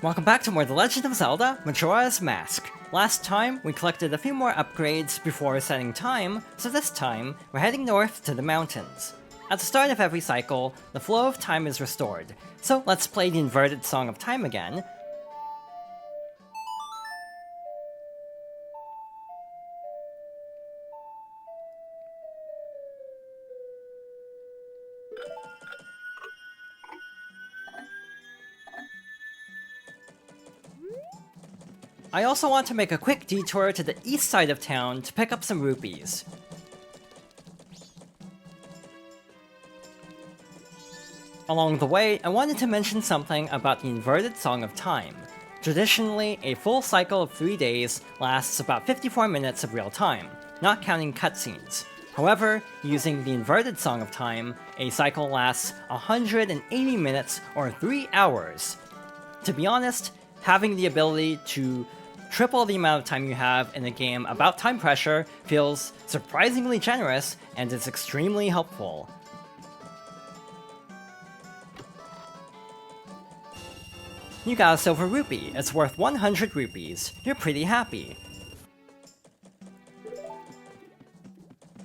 Welcome back to more The Legend of Zelda, Majora's Mask. Last time, we collected a few more upgrades before setting time, so this time, we're heading north to the mountains. At the start of every cycle, the flow of time is restored, so let's play the inverted Song of Time again. I also want to make a quick detour to the east side of town to pick up some rupees. Along the way, I wanted to mention something about the inverted Song of Time. Traditionally, a full cycle of 3 days lasts about 54 minutes of real time, not counting cutscenes. However, using the inverted Song of Time, a cycle lasts 180 minutes or 3 hours. To be honest, having the ability to triple the amount of time you have in a game about time pressure feels surprisingly generous and is extremely helpful. You got a silver rupee, it's worth 100 rupees. You're pretty happy.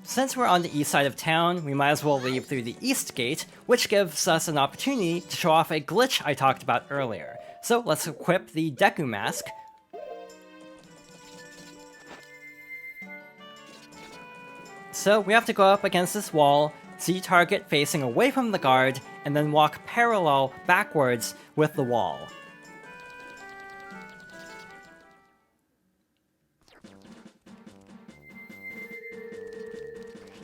Since we're on the east side of town, we might as well leave through the east gate, which gives us an opportunity to show off a glitch I talked about earlier. So let's equip the Deku Mask. So we have to go up against this wall, see target facing away from the guard, and then walk parallel backwards with the wall.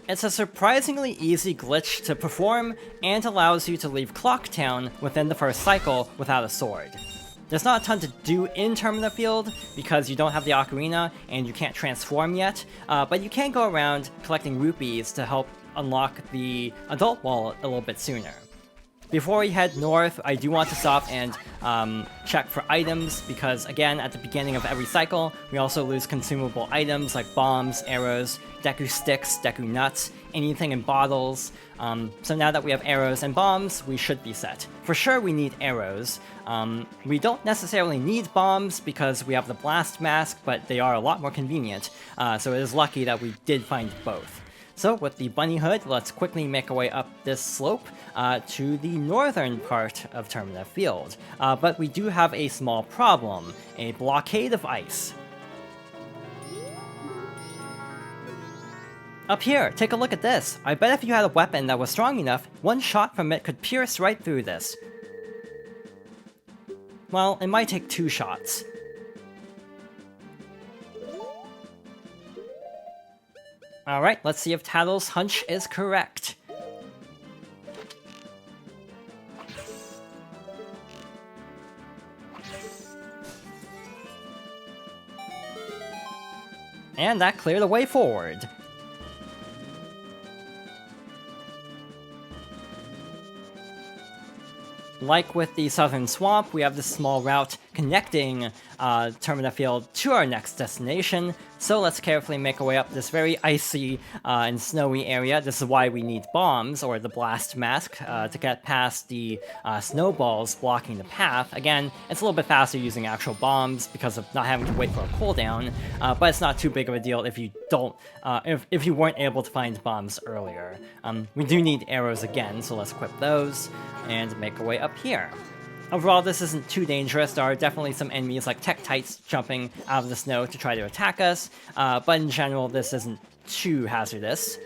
It's a surprisingly easy glitch to perform, and allows you to leave Clock Town within the first cycle without a sword. There's not a ton to do in Termina Field, because you don't have the Ocarina and you can't transform yet, but you can go around collecting rupees to help unlock the adult wallet a little bit sooner. Before we head north, I do want to stop and check for items, because again, at the beginning of every cycle, we also lose consumable items like bombs, arrows, Deku Sticks, Deku Nuts, anything in bottles. So now that we have arrows and bombs, we should be set. For sure we need arrows. We don't necessarily need bombs because we have the Blast Mask, but they are a lot more convenient, so it is lucky that we did find both. So with the bunny hood, let's quickly make our way up this slope to the northern part of Termina Field. But we do have a small problem, a blockade of ice. Up here, take a look at this. I bet if you had a weapon that was strong enough, one shot from it could pierce right through this. Well, it might take 2 shots. Alright, let's see if Tattle's hunch is correct. And that cleared the way forward. Like with the Southern Swamp, we have this small route connecting Termina Field to our next destination, so let's carefully make our way up this very icy and snowy area. This is why we need bombs, or the Blast Mask, to get past the snowballs blocking the path. Again, it's a little bit faster using actual bombs because of not having to wait for a cooldown, but it's not too big of a deal if you don't, if you weren't able to find bombs earlier. We do need arrows again, so let's equip those and make our way up here. Overall, this isn't too dangerous. There are definitely some enemies like Tektites jumping out of the snow to try to attack us, but in general, this isn't too hazardous.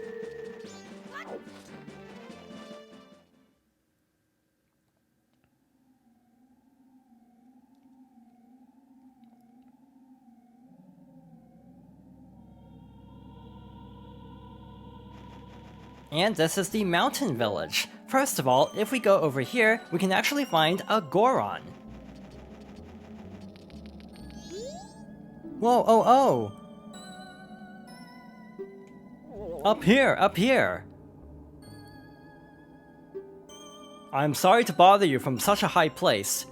And this is the mountain village. First of all, if we go over here, we can actually find a Goron. Whoa, oh, oh! Up here, up here! I'm sorry to bother you from such a high place,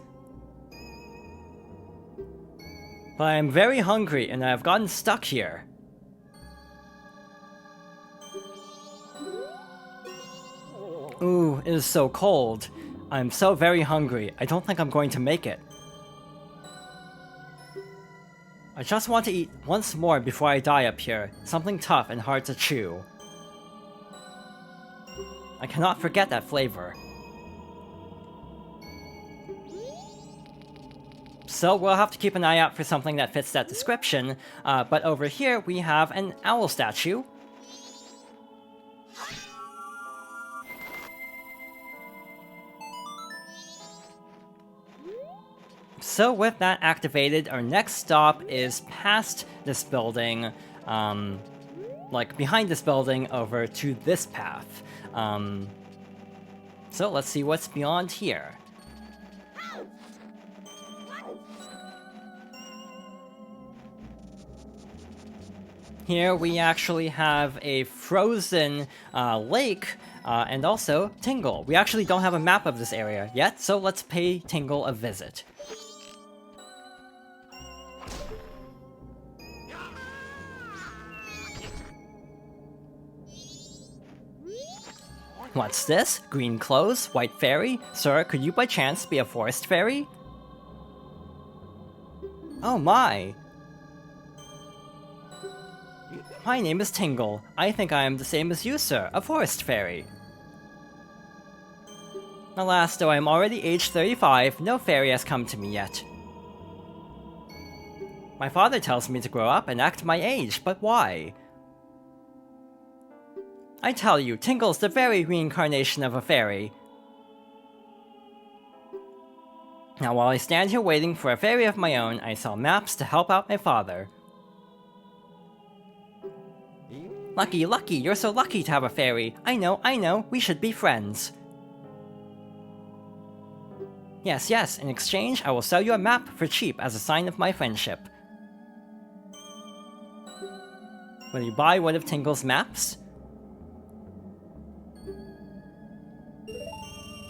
but I am very hungry and I have gotten stuck here. Ooh, it is so cold. I'm so very hungry. I don't think I'm going to make it. I just want to eat once more before I die up here, something tough and hard to chew. I cannot forget that flavor. So we'll have to keep an eye out for something that fits that description, but over here we have an owl statue. So with that activated, our next stop is past this building, like behind this building over to this path. So let's see what's beyond here. Here we actually have a frozen lake and also Tingle. We actually don't have a map of this area yet, so let's pay Tingle a visit. What's this? Green clothes? White fairy? Sir, could you by chance be a forest fairy? Oh my! My name is Tingle. I think I am the same as you, sir, a forest fairy. Alas, though I am already age 35, no fairy has come to me yet. My father tells me to grow up and act my age, but why? I tell you, Tingle's the very reincarnation of a fairy. Now while I stand here waiting for a fairy of my own, I sell maps to help out my father. Lucky, lucky, you're so lucky to have a fairy. I know, we should be friends. Yes, yes, in exchange, I will sell you a map for cheap as a sign of my friendship. Will you buy one of Tingle's maps?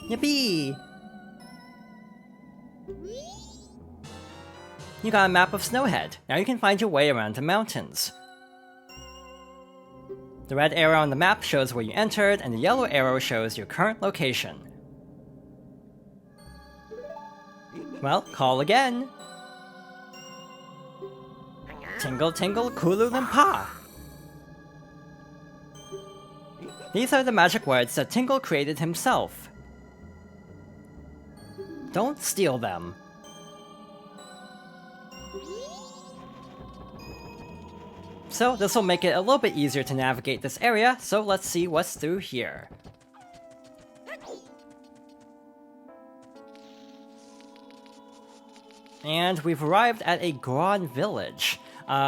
Yippee! You got a map of Snowhead. Now you can find your way around the mountains. The red arrow on the map shows where you entered, and the yellow arrow shows your current location. Well, call again! Tingle tingle Kulu-Limpa! These are the magic words that Tingle created himself. Don't steal them. So this will make it a little bit easier to navigate this area, so let's see what's through here. And we've arrived at a Goron village.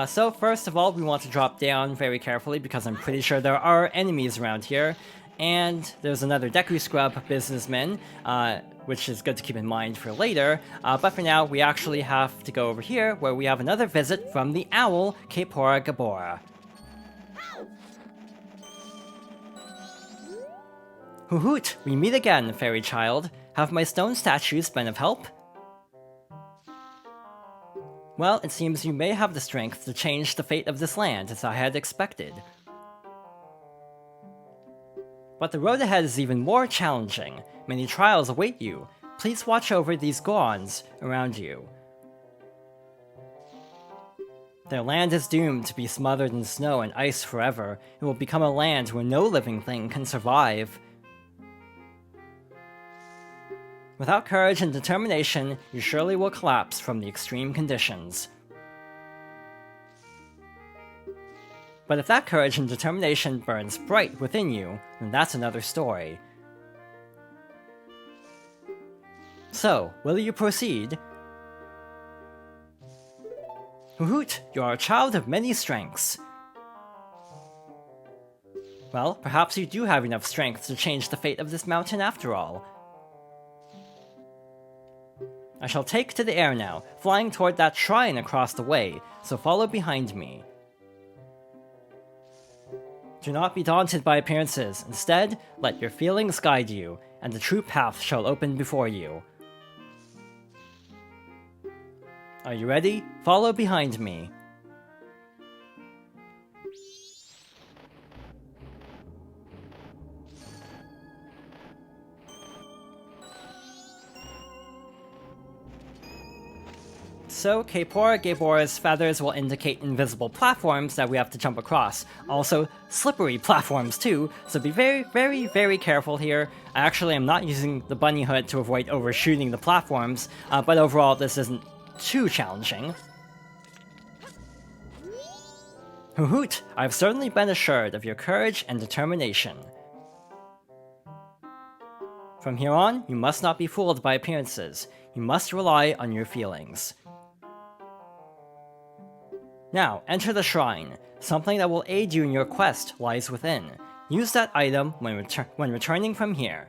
So first of all, we want to drop down very carefully because I'm pretty sure there are enemies around here. And there's another Deku Scrub businessman, which is good to keep in mind for later. But for now, we actually have to go over here, where we have another visit from the owl, Kapora Gabora. Hoot! We meet again, fairy child. Have my stone statues been of help? Well, it seems you may have the strength to change the fate of this land, as I had expected. But the road ahead is even more challenging. Many trials await you. Please watch over these Gorons around you. Their land is doomed to be smothered in snow and ice forever. It will become a land where no living thing can survive. Without courage and determination, you surely will collapse from the extreme conditions. But if that courage and determination burns bright within you, then that's another story. So, will you proceed? Hoot! You are a child of many strengths. Well, perhaps you do have enough strength to change the fate of this mountain after all. I shall take to the air now, flying toward that shrine across the way, so follow behind me. Do not be daunted by appearances. Instead, let your feelings guide you, and the true path shall open before you. Are you ready? Follow behind me. So, Gabora's feathers will indicate invisible platforms that we have to jump across. Also, slippery platforms too, so be very, very, very careful here. I actually am not using the bunny hood to avoid overshooting the platforms, but overall this isn't too challenging. Hoot! I've certainly been assured of your courage and determination. From here on, you must not be fooled by appearances. You must rely on your feelings. Now, enter the shrine. Something that will aid you in your quest lies within. Use that item when returning from here.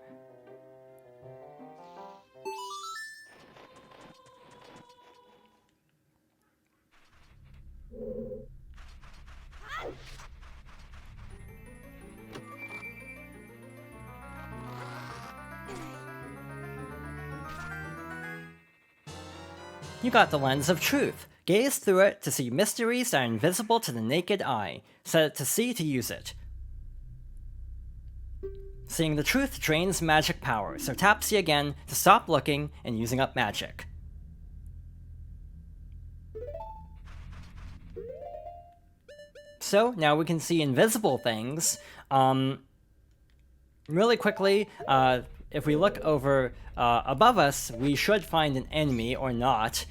You got the Lens of Truth. Gaze through it to see mysteries that are invisible to the naked eye. Set it to C to use it. Seeing the truth drains magic power, so tap C again to stop looking and using up magic. So now we can see invisible things. Really quickly, if we look over above us, we should find an enemy or not,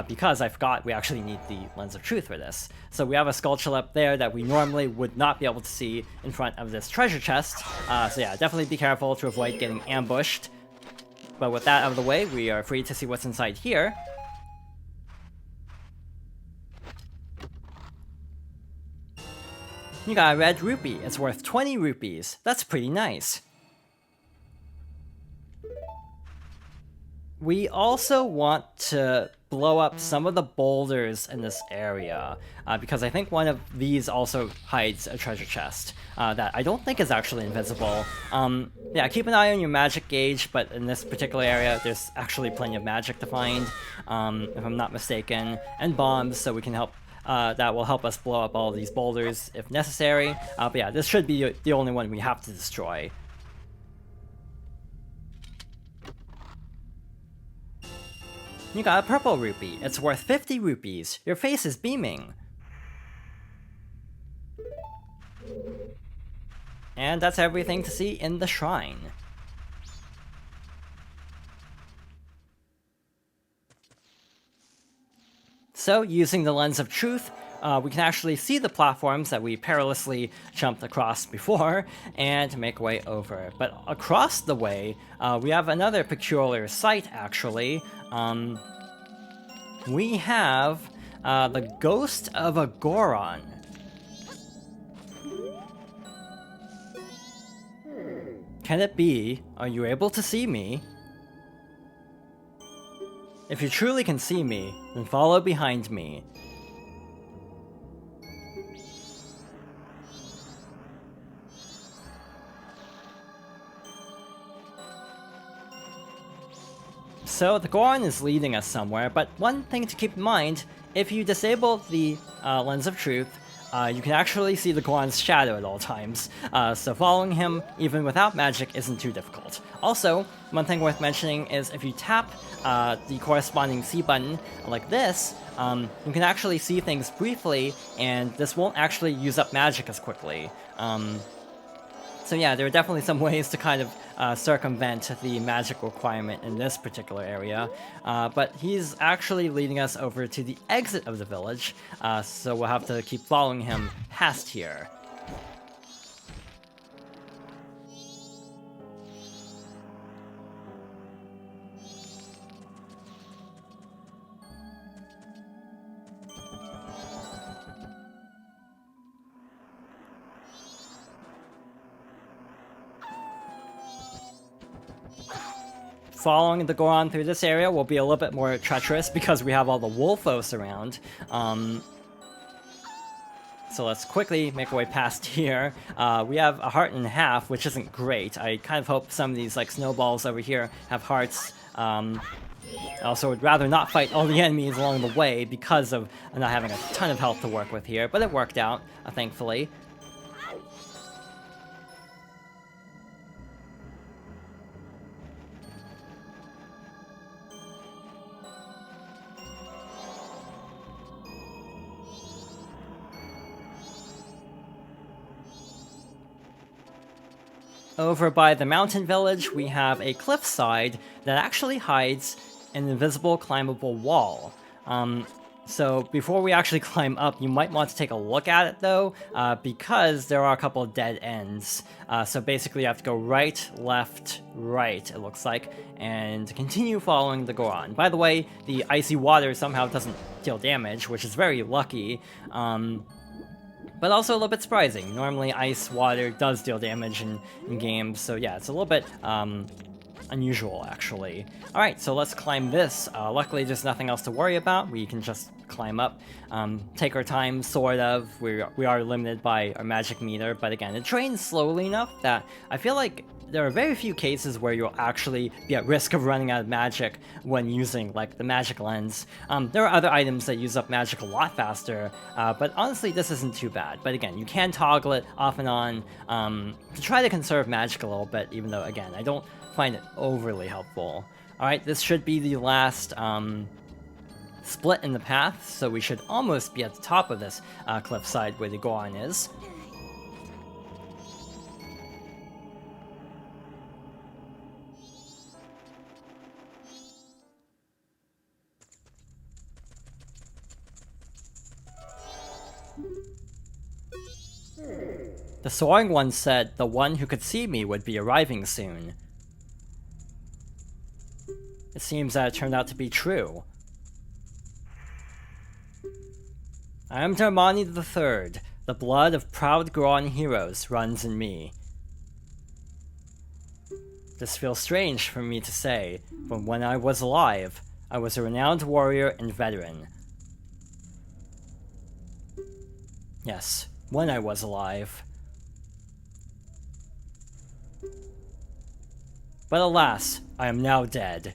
because I forgot we actually need the Lens of Truth for this. So we have a Skulltula up there that we normally would not be able to see in front of this treasure chest. So yeah, definitely be careful to avoid getting ambushed. But with that out of the way, we are free to see what's inside here. You got a red rupee. It's worth 20 rupees. That's pretty nice. We also want to blow up some of the boulders in this area, because I think one of these also hides a treasure chest that I don't think is actually invisible. Yeah, keep an eye on your magic gauge, but in this particular area, there's actually plenty of magic to find, if I'm not mistaken, and bombs, so we can help. That will help us blow up all of these boulders if necessary. But yeah, this should be the only one we have to destroy. You got a purple rupee. It's worth 50 rupees. Your face is beaming. And that's everything to see in the shrine. So, using the Lens of Truth, we can actually see the platforms that we perilously jumped across before, and make our way over. But across the way, we have another peculiar sight, actually. We have the ghost of a Goron. Can it be? Are you able to see me? If you truly can see me, then follow behind me. So the Goron is leading us somewhere, but one thing to keep in mind, if you disable the Lens of Truth, you can actually see the Goron's shadow at all times, so following him, even without magic, isn't too difficult. Also, one thing worth mentioning is if you tap the corresponding C button like this, you can actually see things briefly, and this won't actually use up magic as quickly. So yeah, there are definitely some ways to kind of circumvent the magic requirement in this particular area, but he's actually leading us over to the exit of the village, so we'll have to keep following him past here. Following the Goron through this area will be a little bit more treacherous because we have all the Wolfos around. So let's quickly make our way past here. We have a heart and a half, which isn't great. I kind of hope some of these like snowballs over here have hearts. I also would rather not fight all the enemies along the way because of not having a ton of health to work with here, but it worked out, thankfully. Over by the mountain village, we have a cliffside that actually hides an invisible climbable wall. So before we actually climb up, you might want to take a look at it though, because there are a couple of dead ends. So basically you have to go right, left, right, it looks like, and continue following the Goron. By the way, the icy water somehow doesn't deal damage, which is very lucky, but also a little bit surprising. Normally ice water does deal damage in games, so yeah, it's a little bit unusual actually. Alright, so let's climb this. Luckily there's nothing else to worry about, we can just climb up, take our time, sort of. We are limited by our magic meter, but again, it drains slowly enough that I feel like there are very few cases where you'll actually be at risk of running out of magic when using, like, the magic lens. There are other items that use up magic a lot faster, but honestly this isn't too bad. But again, you can toggle it off and on to try to conserve magic a little bit, even though, again, I don't find it overly helpful. Alright, this should be the last split in the path, so we should almost be at the top of this cliffside where the Goron is. The soaring one said the one who could see me would be arriving soon. It seems that it turned out to be true. I am Darmani III. The blood of proud Goron heroes runs in me. This feels strange for me to say, but when I was alive, I was a renowned warrior and veteran. Yes, when I was alive. But alas, I am now dead.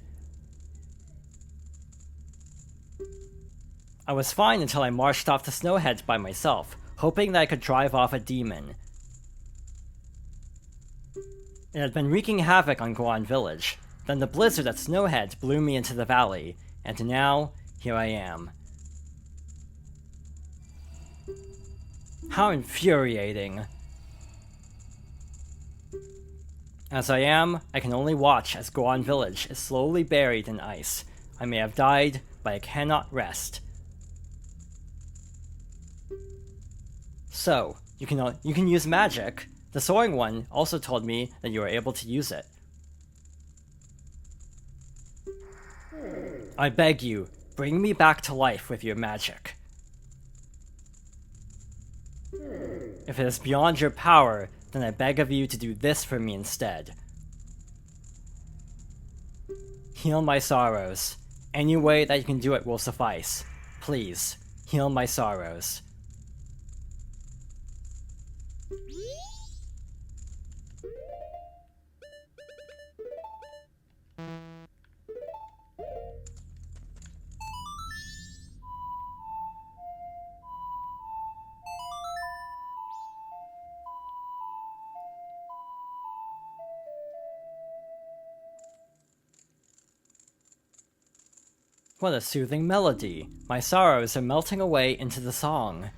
I was fine until I marched off to Snowhead by myself, hoping that I could drive off a demon. It had been wreaking havoc on Goron Village. Then the blizzard at Snowhead blew me into the valley, and now, here I am. How infuriating. As I am, I can only watch as Goron Village is slowly buried in ice. I may have died, but I cannot rest. So, you can use magic. The soaring one also told me that you were able to use it. I beg you, bring me back to life with your magic. If it is beyond your power, then I beg of you to do this for me instead. Heal my sorrows. Any way that you can do it will suffice. Please, heal my sorrows. What a soothing melody. My sorrows are melting away into the song.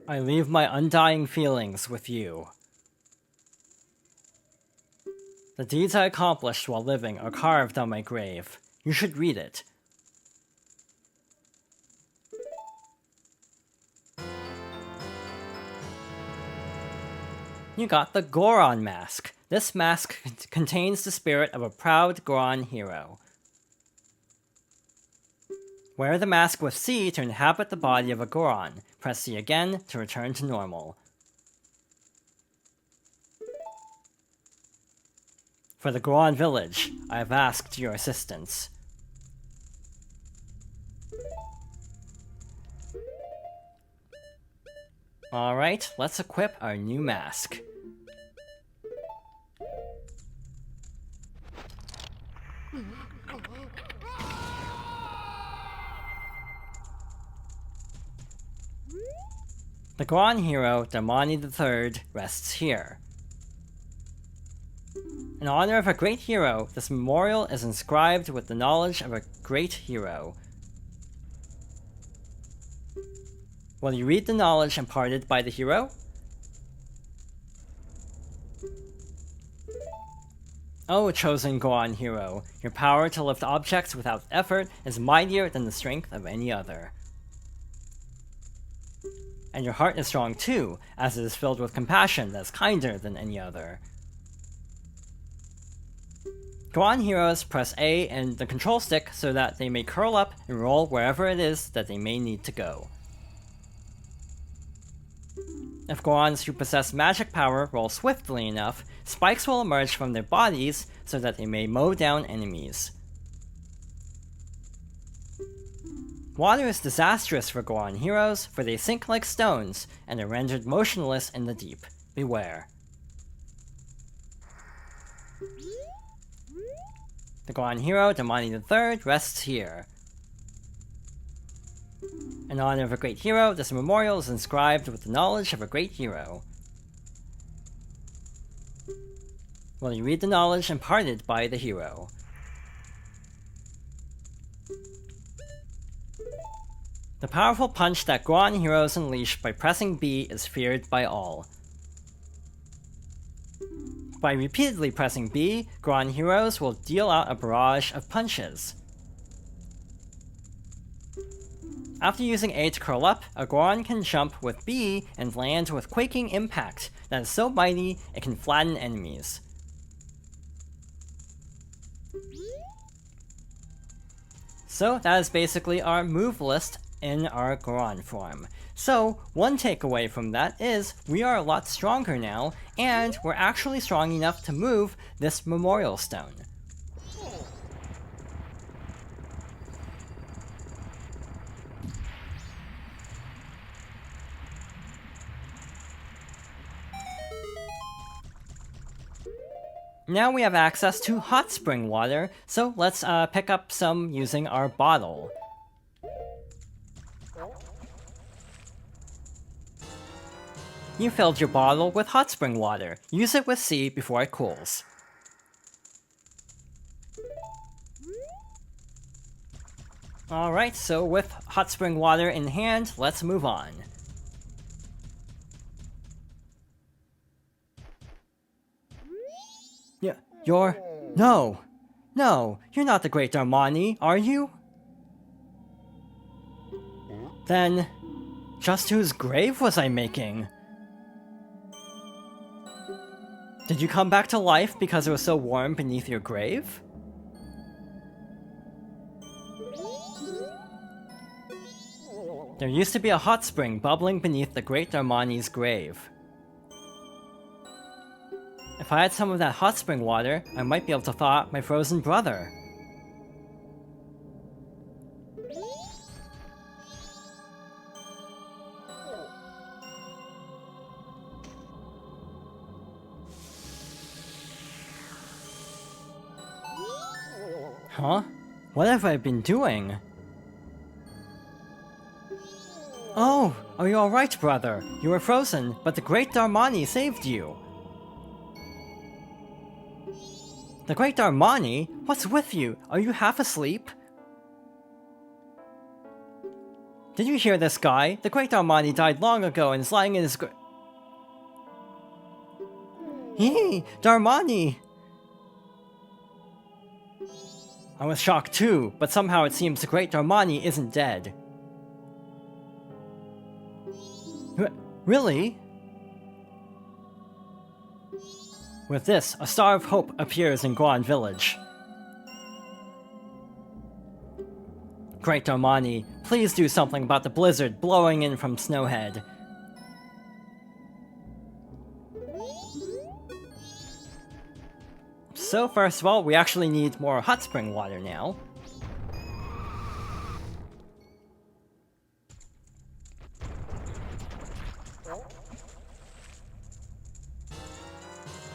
I leave my undying feelings with you. The deeds I accomplished while living are carved on my grave. You should read it. You got the Goron mask. This mask contains the spirit of a proud Goron hero. Wear the mask with C to inhabit the body of a Goron. Press C again to return to normal. For the Goron village, I have asked your assistance. Alright, let's equip our new mask. The Goron hero, Damani III, rests here. In honor of a great hero, this memorial is inscribed with the knowledge of a great hero. Will you read the knowledge imparted by the hero? O chosen Goron hero, your power to lift objects without effort is mightier than the strength of any other. And your heart is strong too, as it is filled with compassion that is kinder than any other. Goron heroes press A and the control stick so that they may curl up and roll wherever it is that they may need to go. If Gorons who possess magic power roll swiftly enough, spikes will emerge from their bodies so that they may mow down enemies. Water is disastrous for Goron heroes, for they sink like stones and are rendered motionless in the deep. Beware. The Goron hero, Damani III, rests here. In honor of a great hero, this memorial is inscribed with the knowledge of a great hero. Will you read the knowledge imparted by the hero? The powerful punch that Goron heroes unleash by pressing B is feared by all. By repeatedly pressing B, Goron heroes will deal out a barrage of punches. After using A to curl up, a Goron can jump with B and land with quaking impact that is so mighty it can flatten enemies. So that is basically our move list in our Goron form. So, one takeaway from that is, we are a lot stronger now, and we're actually strong enough to move this memorial stone. Now we have access to hot spring water, so let's pick up some using our bottle. You filled your bottle with hot spring water. Use it with C before it cools. Alright, so with hot spring water in hand, let's move on. You're... No! No, you're not the Great Darmani, are you? Then... just whose grave was I making? Did you come back to life because it was so warm beneath your grave? There used to be a hot spring bubbling beneath the Great Darmani's grave. If I had some of that hot spring water, I might be able to thaw out my frozen brother. Huh? What have I been doing? Oh, are you alright, brother? You were frozen, but the Great Darmani saved you. The Great Darmani? What's with you? Are you half asleep? Did you hear this guy? The Great Darmani died long ago and is lying in his Hee! Darmani! I was shocked too, but somehow it seems the Great Darmani isn't dead. Really? With this, a star of hope appears in Goron Village. Great Darmani, please do something about the blizzard blowing in from Snowhead. so first of all, we actually need more hot spring water now.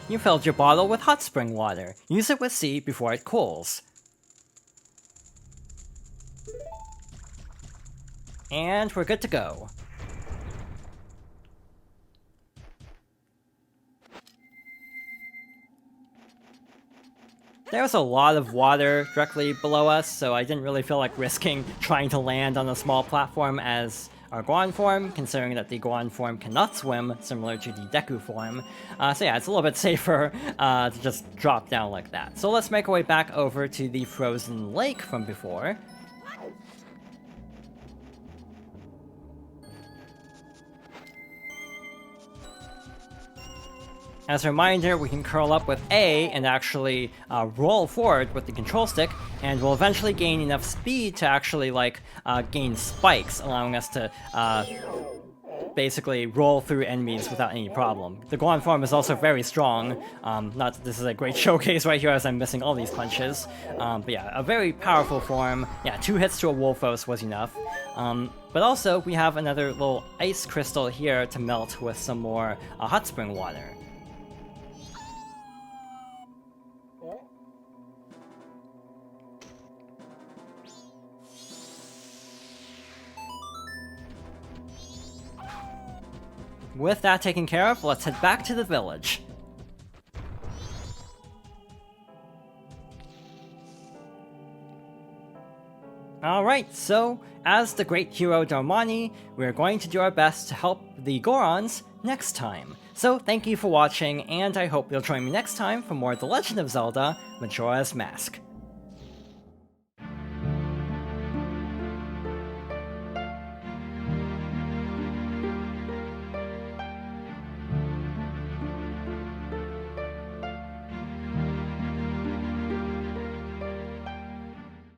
You filled your bottle with hot spring water. Use it with C before it cools. And we're good to go. There's a lot of water directly below us, so I didn't really feel like risking trying to land on a small platform as our Goron form, considering that the Goron form cannot swim, similar to the Deku form. So yeah, it's a little bit safer to just drop down like that. So let's make our way back over to the frozen lake from before. As a reminder, we can curl up with A and actually roll forward with the control stick, and we'll eventually gain enough speed to actually, like, gain spikes, allowing us to basically roll through enemies without any problem. The Goron form is also very strong. Not that this is a great showcase right here as I'm missing all these punches. But yeah, a very powerful form. Yeah, 2 hits to a Wolfos was enough. But also, we have another little ice crystal here to melt with some more hot spring water. With that taken care of, let's head back to the village. Alright, so as the great hero Darmani, we're going to do our best to help the Gorons next time. So thank you for watching, and I hope you'll join me next time for more The Legend of Zelda: Majora's Mask.